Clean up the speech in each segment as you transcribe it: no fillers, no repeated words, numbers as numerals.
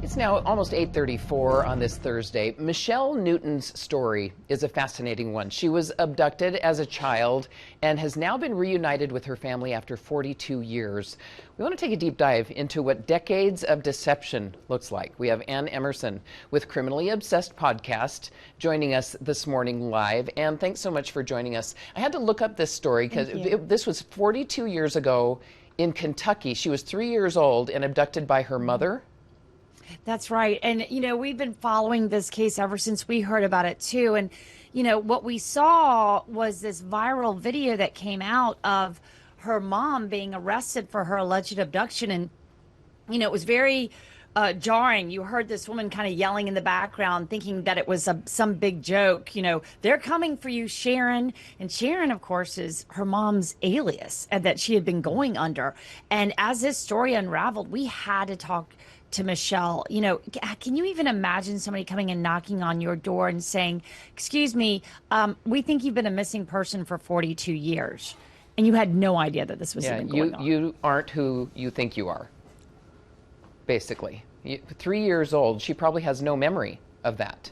It's now almost 8:34 on this Thursday. Michelle Newton's story is a fascinating one. She was abducted as a child and has now been reunited with her family after 42 years. We want to take a deep dive into what decades of deception looks like. We have Anne Emerson with Criminally Obsessed podcast joining us this morning live. Anne, thanks so much for joining us. I had to look up this story because this was 42 years ago in Kentucky. She was 3 years old and abducted by her mother. That's right. And, we've been following this case ever since we heard about it, too. And, what we saw was this viral video that came out of her mom being arrested for her alleged abduction. And, it was very jarring. You heard this woman kind of yelling in the background, thinking that it was some big joke. They're coming for you, Sharon. And Sharon, of course, is her mom's alias that she had been going under. And as this story unraveled, we had to talk to Michelle. Can you even imagine somebody coming and knocking on your door and saying, excuse me, we think you've been a missing person for 42 years. And you had no idea that this was even going on. You aren't who you think you are, basically. 3 years old, she probably has no memory of that.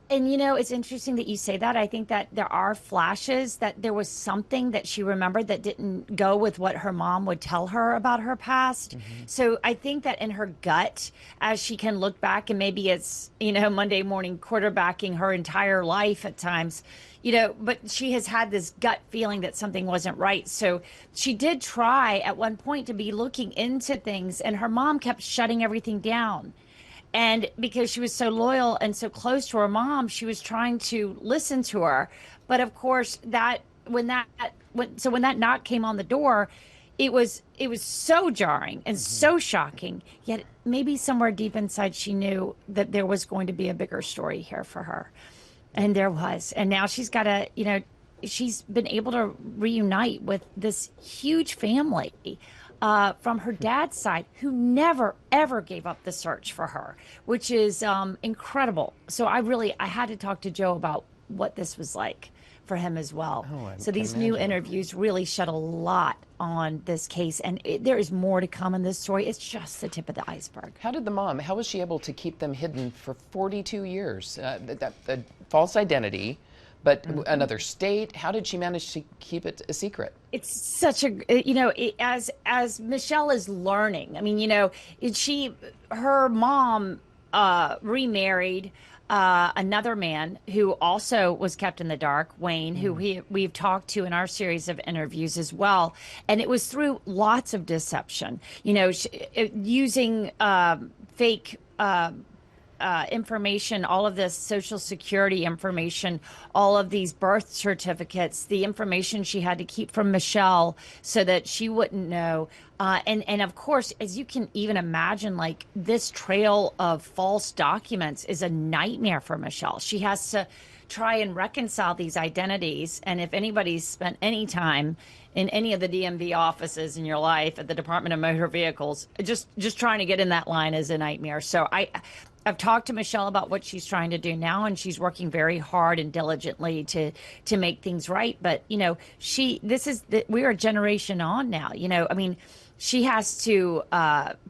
And, it's interesting that you say that. I think that there are flashes that there was something that she remembered that didn't go with what her mom would tell her about her past. Mm-hmm. So I think that in her gut, as she can look back, and maybe it's, Monday morning quarterbacking her entire life at times, but she has had this gut feeling that something wasn't right. So she did try at one point to be looking into things, and her mom kept shutting everything down. And because she was so loyal and so close to her mom, she was trying to listen to her. But of course, when that knock came on the door, it was so jarring and so shocking. Yet maybe somewhere deep inside, she knew that there was going to be a bigger story here for her, and there was. And now she's got she's been able to reunite with this huge family. From her dad's side, who never, ever gave up the search for her, which is incredible. So I had to talk to Joe about what this was like for him as well. So these new interviews really shed a lot on this case, and there is more to come in this story. It's just the tip of the iceberg. How was she able to keep them hidden for 42 years? The false identity, but another state. How did she manage to keep it a secret? It's such a, as Michelle is learning. I mean, her mom remarried another man who also was kept in the dark, Wayne, who we've talked to in our series of interviews as well. And it was through lots of deception, using fake information, all of this Social Security information, all of these birth certificates, the information she had to keep from Michelle so that she wouldn't know. And of course, as you can even imagine, like, this trail of false documents is a nightmare for Michelle. She has to try and reconcile these identities. And if anybody's spent any time in any of the DMV offices in your life at the Department of Motor Vehicles, just trying to get in that line is a nightmare. So I've talked to Michelle about what she's trying to do now, and she's working very hard and diligently to make things right. But, we are a generation on now, I mean, she has to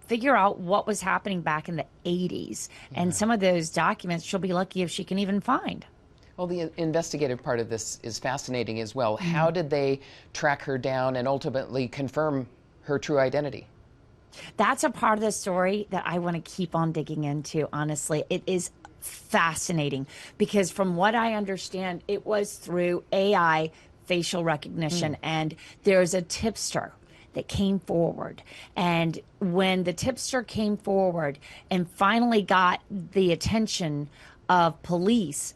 figure out what was happening back in the 80s. And some of those documents, she'll be lucky if she can even find. Well, the investigative part of this is fascinating as well. How did they track her down and ultimately confirm her true identity? That's a part of the story that I want to keep on digging into, honestly. It is fascinating because from what I understand, it was through AI facial recognition, and there's a tipster that came forward. And when the tipster came forward and finally got the attention of police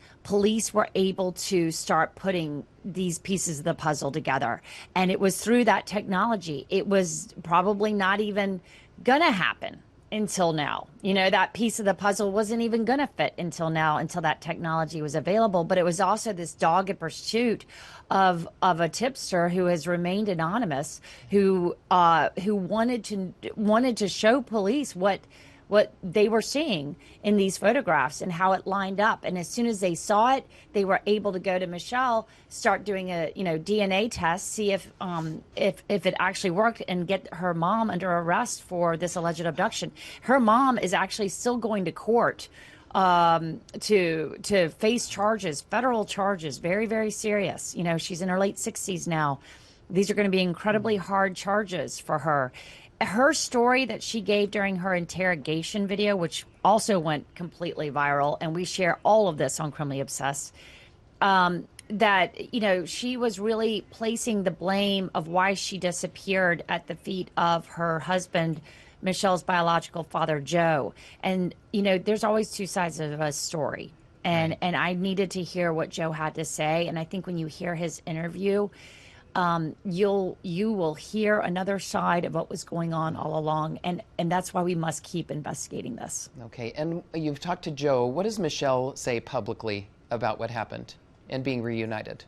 were able to start putting these pieces of the puzzle together. And it was through that technology. It was probably not even gonna happen until now. That piece of the puzzle wasn't even gonna fit until now, until that technology was available. But it was also this dogged pursuit of a tipster who has remained anonymous, who wanted to show police what what they were seeing in these photographs and how it lined up. And as soon as they saw it, they were able to go to Michelle, start doing a DNA test, see if it actually worked, and get her mom under arrest for this alleged abduction. Her mom is actually still going to court to face charges, federal charges, very, very serious. She's in her late 60s now. These are going to be incredibly hard charges for her. Her story that she gave during her interrogation video, which also went completely viral, and we share all of this on Criminally Obsessed, that, she was really placing the blame of why she disappeared at the feet of her husband, Michelle's biological father, Joe. And, there's always two sides of a story. And I needed to hear what Joe had to say. And I think when you hear his interview, you will hear another side of what was going on all along. And that's why we must keep investigating this. Okay. And you've talked to Joe. What does Michelle say publicly about what happened and being reunited?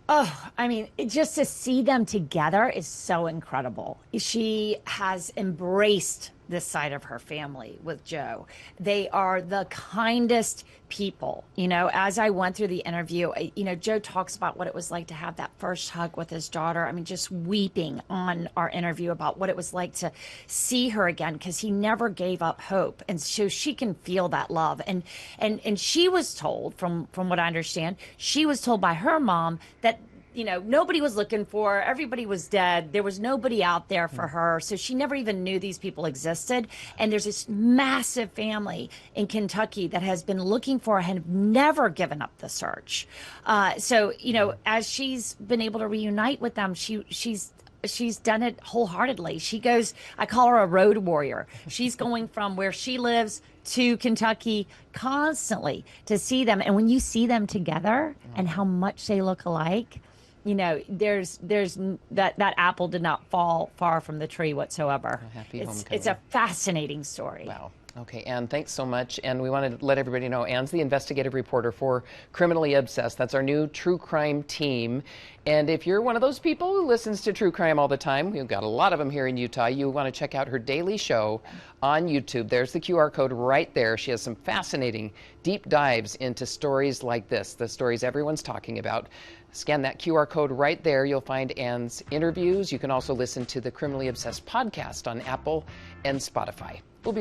Oh, I mean, just to see them together is so incredible. She has embraced this side of her family with Joe. They are the kindest people. As I went through the interview, Joe talks about what it was like to have that first hug with his daughter. I mean, just weeping on our interview about what it was like to see her again, because he never gave up hope. And so she can feel that love. And she was told, from what I understand, she was told by her mom that nobody was looking for her. Everybody was dead. There was nobody out there for her. So she never even knew these people existed. And there's this massive family in Kentucky that has been looking for her and have never given up the search. So, as she's been able to reunite with them, she's done it wholeheartedly. She goes, I call her a road warrior. She's going from where she lives to Kentucky constantly to see them. And when you see them together and how much they look alike, there's that apple did not fall far from the tree whatsoever. Happy it's homecoming. It's a fascinating story. Wow. Okay, Anne, thanks so much. And we want to let everybody know Anne's the investigative reporter for Criminally Obsessed. That's our new true crime team. And if you're one of those people who listens to true crime all the time, we've got a lot of them here in Utah, you want to check out her daily show on YouTube. There's the QR code right there. She has some fascinating deep dives into stories like this, the stories everyone's talking about. Scan that QR code right there. You'll find Anne's interviews. You can also listen to the Criminally Obsessed podcast on Apple and Spotify.